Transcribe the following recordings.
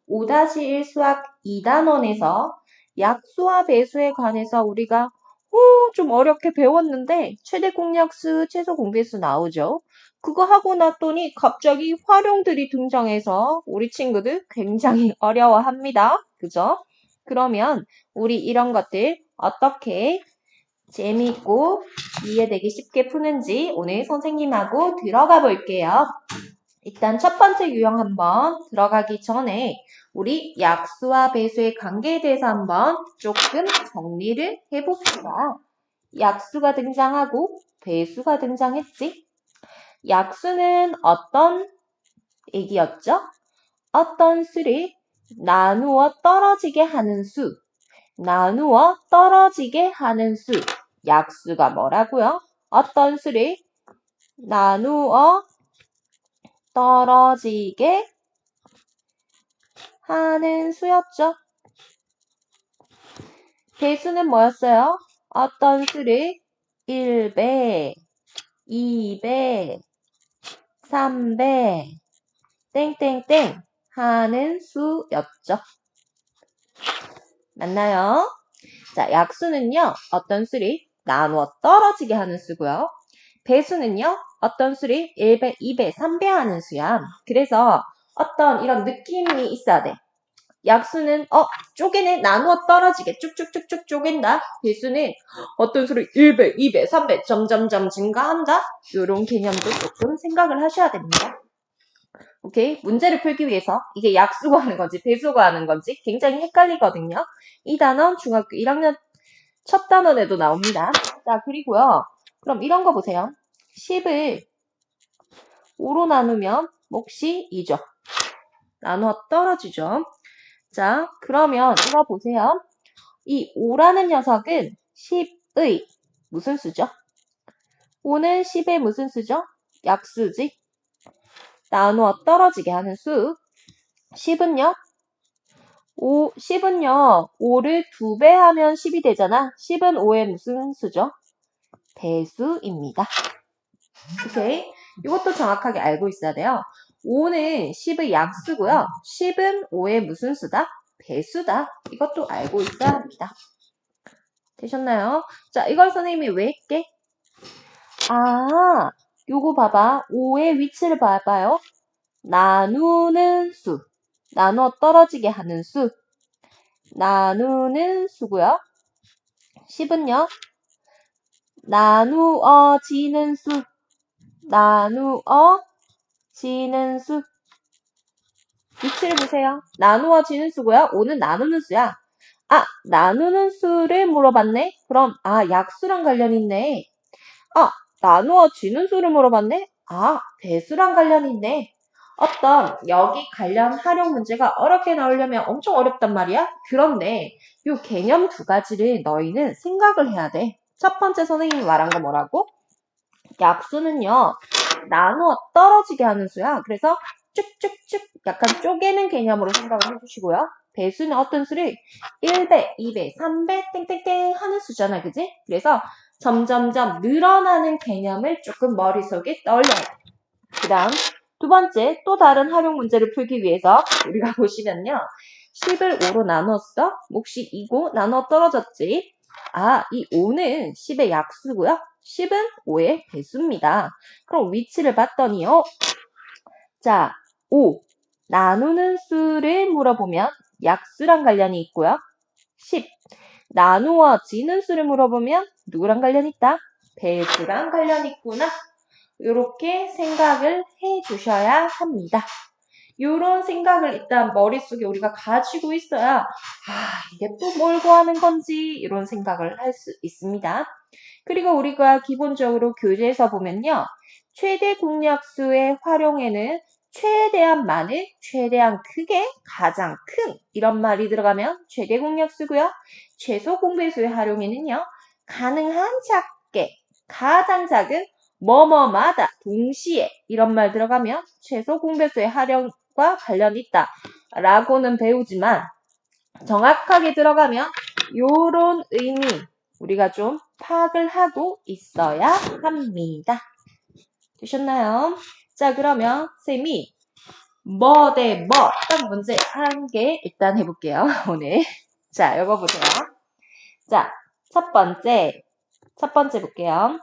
5-1 수학 2단원에서 약수와 배수에 관해서 우리가 좀 어렵게 배웠는데 최대 공약수, 최소 공배수 나오죠. 그거 하고 났더니 갑자기 활용들이 등장해서 우리 친구들 굉장히 어려워합니다. 그죠? 그러면 우리 이런 것들 어떻게 재미있고 이해되기 쉽게 푸는지 오늘 선생님하고 들어가 볼게요. 일단 첫 번째 유형 한번 들어가기 전에 우리 약수와 배수의 관계에 대해서 한번 조금 정리를 해봅시다. 약수가 등장하고 배수가 등장했지. 약수는 어떤 얘기였죠? 어떤 수를 나누어 떨어지게 하는 수. 나누어 떨어지게 하는 수. 약수가 뭐라고요? 어떤 수를 나누어 떨어지게 하는 수였죠. 배수는 뭐였어요? 어떤 수를 1배, 2배, 3배, 땡땡땡 하는 수였죠. 맞나요? 자, 약수는요, 어떤 수를 나누어 떨어지게 하는 수고요. 배수는요, 어떤 수를 1배, 2배, 3배 하는 수야. 그래서 어떤 이런 느낌이 있어야 돼. 약수는 쪼개네, 나누어 떨어지게 쭉쭉쭉쭉 쪼갠다. 배수는 어떤 수를 1배, 2배, 3배 점점점 증가한다. 이런 개념도 조금 생각을 하셔야 됩니다. 오케이? 문제를 풀기 위해서 이게 약수가 하는 건지 배수가 하는 건지 굉장히 헷갈리거든요. 이 단원 중학교 1학년 첫 단원에도 나옵니다. 자, 그리고요. 그럼 이런 거 보세요. 10을 5로 나누면 몫이 2죠. 나누어 떨어지죠. 자, 그러면 이거 보세요. 이 5라는 녀석은 10의 무슨 수죠? 5는 10의 무슨 수죠? 약수지. 나누어 떨어지게 하는 수. 10은요? 10은요, 5를 2배 하면 10이 되잖아. 10은 5의 무슨 수죠? 배수입니다. 오케이? 이것도 정확하게 알고 있어야 돼요. 5는 10의 약수고요. 10은 5의 무슨 수다? 배수다. 이것도 알고 있어야 합니다. 되셨나요? 자, 이걸 선생님이 왜 했게? 요거 봐봐. 5의 위치를 봐봐요. 나누는 수. 나누어 떨어지게 하는 수. 나누는 수고요. 10은요. 나누어지는 수. 나누어지는 수. 위치를 보세요. 나누어지는 수고요. 5는 나누는 수야. 나누는 수를 물어봤네? 그럼, 약수랑 관련 있네. 나누어지는 수를 물어봤네? 배수랑 관련 있네. 어떤 여기 관련 활용 문제가 어렵게 나오려면 엄청 어렵단 말이야? 그런데 이 개념 두 가지를 너희는 생각을 해야 돼. 첫 번째 선생님이 말한 거 뭐라고? 약수는요, 나누어 떨어지게 하는 수야. 그래서 쭉쭉쭉 약간 쪼개는 개념으로 생각을 해주시고요. 배수는 어떤 수를 1배, 2배, 3배 땡땡땡 하는 수잖아. 그지? 그래서 점점점 늘어나는 개념을 조금 머릿속에 떠올려야 돼. 그 다음 두 번째 또 다른 활용 문제를 풀기 위해서 우리가 보시면요. 10을 5로 나눴어. 몫이 2고 나눠 떨어졌지. 이 5는 10의 약수고요. 10은 5의 배수입니다. 그럼 위치를 봤더니요. 자, 5 나누는 수를 물어보면 약수랑 관련이 있고요. 10 나누어지는 수를 물어보면 누구랑 관련이 있다? 배수랑 관련이 있구나. 이렇게 생각을 해 주셔야 합니다. 이런 생각을 일단 머릿속에 우리가 가지고 있어야 이게 또 뭘 구하는 건지 이런 생각을 할 수 있습니다. 그리고 우리가 기본적으로 교재에서 보면요. 최대 공약수의 활용에는 최대한 많은, 최대한 크게, 가장 큰 이런 말이 들어가면 최대 공약수고요. 최소 공배수의 활용에는요. 가능한 작게, 가장 작은 뭐뭐마다 동시에 이런 말 들어가면 최소 공배수의 활용과 관련이 있다 라고는 배우지만 정확하게 들어가면 요런 의미 우리가 좀 파악을 하고 있어야 합니다. 되셨나요? 자, 그러면 쌤이 뭐 대 뭐. 딱 문제 한 개 일단 해볼게요. 오늘. 자, 이거 보세요. 자, 첫 번째 볼게요.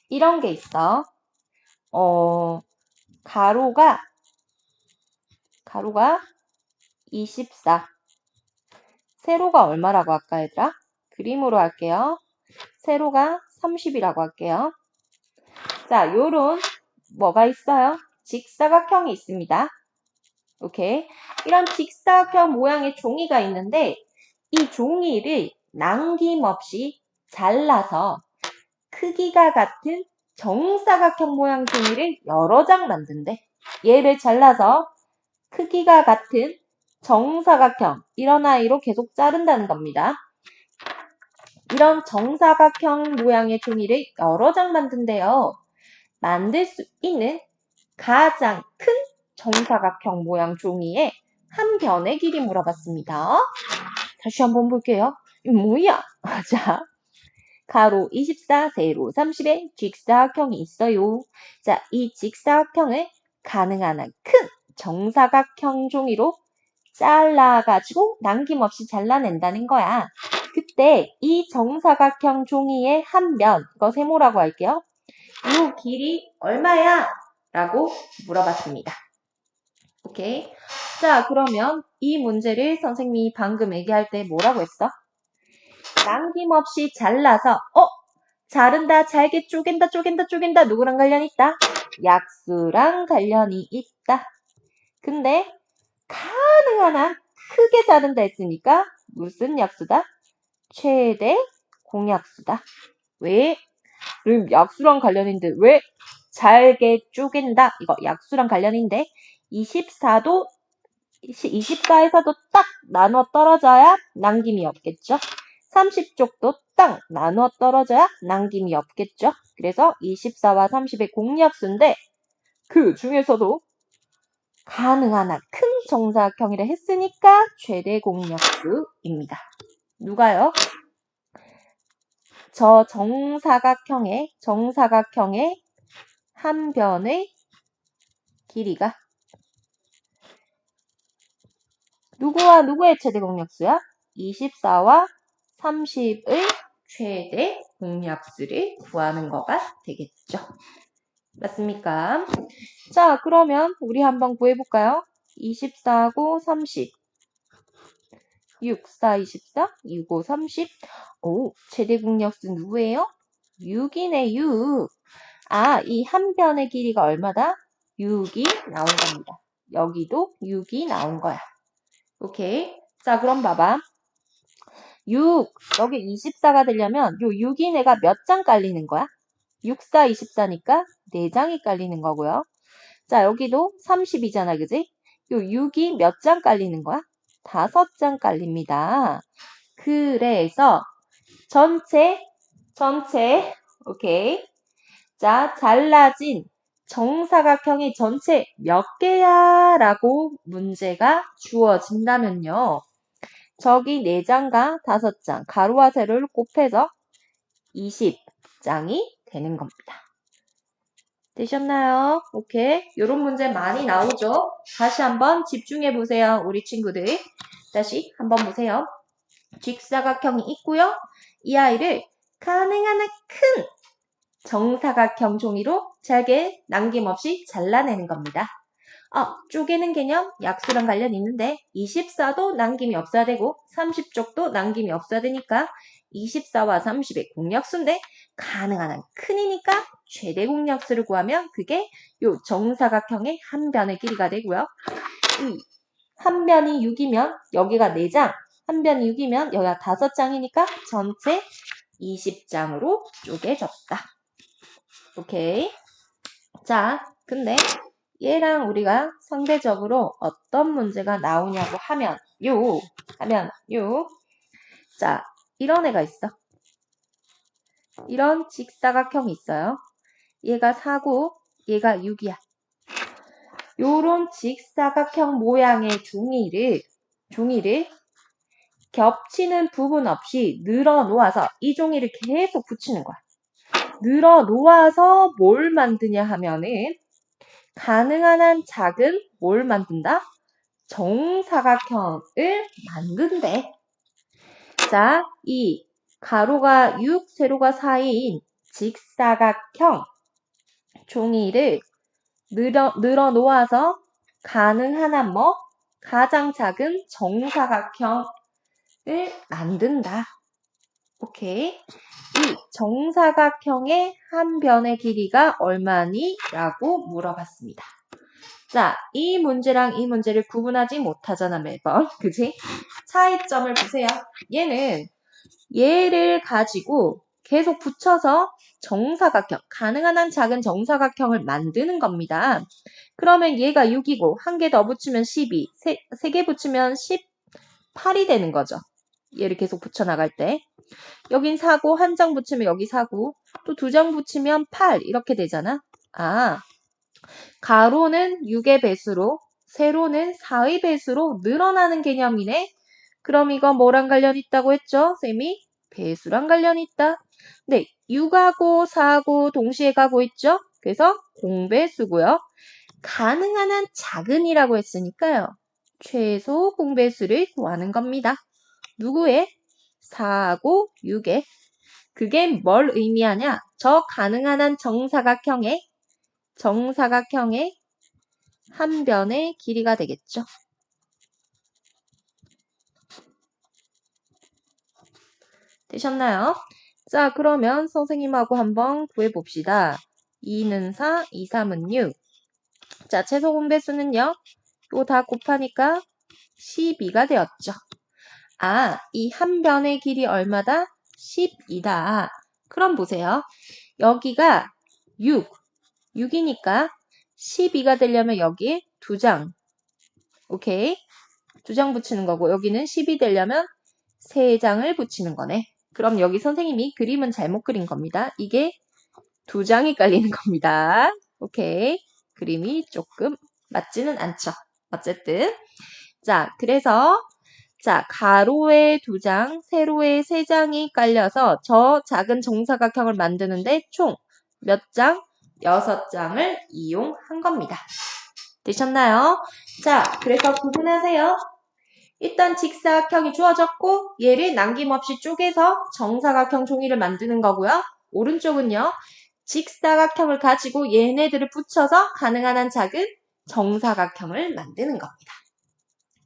이런 게 있어. 가로가 24. 세로가 얼마라고 할까, 얘들아? 그림으로 할게요. 세로가 30이라고 할게요. 자, 요런 뭐가 있어요? 직사각형이 있습니다. 오케이. 이런 직사각형 모양의 종이가 있는데 이 종이를 남김없이 잘라서 크기가 같은 정사각형 모양 종이를 여러 장 만든대. 얘를 잘라서 크기가 같은 정사각형 이런 아이로 계속 자른다는 겁니다. 이런 정사각형 모양의 종이를 여러 장 만든대요. 만들 수 있는 가장 큰 정사각형 모양 종이의 한 변의 길이 물어봤습니다. 다시 한번 볼게요. 이거 뭐야? 자, 가로 24, 세로 30의 직사각형이 있어요. 자, 이 직사각형을 가능한 한 큰 정사각형 종이로 잘라가지고 남김없이 잘라낸다는 거야. 그때 이 정사각형 종이의 한 변, 이거 세모라고 할게요. 이 길이 얼마야? 라고 물어봤습니다. 오케이. 자, 그러면 이 문제를 선생님이 방금 얘기할 때 뭐라고 했어? 남김없이 잘라서 자른다, 잘게 쪼갠다. 누구랑 관련이 있다? 약수랑 관련이 있다. 근데 가능한 한 크게 자른다 했으니까 무슨 약수다? 최대 공약수다. 왜? 약수랑 관련인데 왜? 잘게 쪼갠다. 이거 약수랑 관련인데 24도 24에서도 딱 나눠 떨어져야 남김이 없겠죠. 30쪽도 딱 나눠 떨어져야 남김이 없겠죠. 그래서 24와 30의 공약수인데 그 중에서도 가능한 한 큰 정사각형이라 했으니까 최대 공약수입니다. 누가요? 저 정사각형의 한 변의 길이가 누구와 누구의 최대 공약수야? 24와 30의 최대 공약수를 구하는 거가 되겠죠. 맞습니까? 자, 그러면 우리 한번 구해볼까요? 24하고 30. 6, 4, 24, 6, 5, 30. 오, 최대 공약수 누구예요? 6이네, 6. 아, 이 한 변의 길이가 얼마다? 6이 나온 겁니다. 여기도 6이 나온 거야. 오케이. 자, 그럼 봐봐. 6, 여기 24가 되려면 요 6이 내가 몇 장 깔리는 거야? 6, 4, 24니까 4장이 깔리는 거고요. 자, 여기도 30이잖아, 그지? 요 6이 몇 장 깔리는 거야? 5장 깔립니다. 그래서 전체, 오케이. 자, 잘라진 정사각형이 전체 몇 개야? 라고 문제가 주어진다면요. 저기 4장과 5장, 가로와 세로를 곱해서 20장이 되는 겁니다. 되셨나요? 오케이. 요런 문제 많이 나오죠? 다시 한번 집중해 보세요. 우리 친구들. 다시 한번 보세요. 직사각형이 있고요. 이 아이를 가능한 한 큰 정사각형 종이로 잘게 남김없이 잘라내는 겁니다. 쪼개는 개념 약수랑 관련 있는데 24도 남김이 없어야 되고 30쪽도 남김이 없어야 되니까 24와 30의 공약수인데 가능한 한 큰이니까 최대 공약수를 구하면 그게 요 정사각형의 한 변의 길이가 되고요. 이 한 변이 6이면 여기가 4장, 한 변이 6이면 여기가 5장이니까 전체 20장으로 쪼개졌다. 오케이. 자, 근데 얘랑 우리가 상대적으로 어떤 문제가 나오냐고 하면 자, 이런 애가 있어. 이런 직사각형이 있어요. 얘가 4고 얘가 6이야. 요런 직사각형 모양의 종이를 겹치는 부분 없이 늘어 놓아서 이 종이를 계속 붙이는 거야. 늘어 놓아서 뭘 만드냐 하면은 가능한 한 작은 뭘 만든다? 정사각형을 만든대. 자, 이 가로가 6, 세로가 4인 직사각형 종이를 늘어 놓아서 가능한 한 뭐? 가장 작은 정사각형을 만든다. 오케이. 이 정사각형의 한 변의 길이가 얼마니? 라고 물어봤습니다. 자, 이 문제랑 이 문제를 구분하지 못하잖아, 매번. 그지? 차이점을 보세요. 얘를 가지고 계속 붙여서 정사각형, 가능한 한 작은 정사각형을 만드는 겁니다. 그러면 얘가 6이고 한 개 더 붙이면 12, 세 개 붙이면 18이 되는 거죠. 얘를 계속 붙여나갈 때. 여긴 4고 한 장 붙이면 여기 4고 또 두 장 붙이면 8 이렇게 되잖아. 아, 가로는 6의 배수로 세로는 4의 배수로 늘어나는 개념이네. 그럼 이거 뭐랑 관련 있다고 했죠? 쌤이 배수랑 관련 있다. 네, 6하고 4하고 동시에 가고 있죠? 그래서 공배수고요. 가능한 한 작은이라고 했으니까요. 최소 공배수를 구하는 겁니다. 누구의? 4하고 6의. 그게 뭘 의미하냐? 저 가능한 한 정사각형의 한 변의 길이가 되겠죠. 되셨나요? 자, 그러면 선생님하고 한번 구해봅시다. 2는 4, 2, 3은 6. 자, 최소 공배수는요. 이거 다 곱하니까 12가 되었죠. 아, 이 한 변의 길이 얼마다? 10이다. 그럼 보세요. 여기가 6이니까 12가 되려면 여기 두 장. 오케이? 두 장 붙이는 거고 여기는 10이 되려면 세 장을 붙이는 거네. 그럼 여기 선생님이 그림은 잘못 그린 겁니다. 이게 두 장이 깔리는 겁니다. 오케이. 그림이 조금 맞지는 않죠. 어쨌든. 자, 그래서 자, 가로에 두 장, 세로에 세 장이 깔려서 저 작은 정사각형을 만드는데 총 몇 장? 6장을 이용한 겁니다. 되셨나요? 자, 그래서 구분하세요. 일단 직사각형이 주어졌고 얘를 남김없이 쪼개서 정사각형 종이를 만드는 거고요. 오른쪽은요. 직사각형을 가지고 얘네들을 붙여서 가능한 한 작은 정사각형을 만드는 겁니다.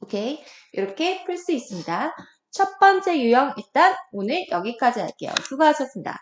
오케이? 이렇게 풀 수 있습니다. 첫 번째 유형 일단 오늘 여기까지 할게요. 수고하셨습니다.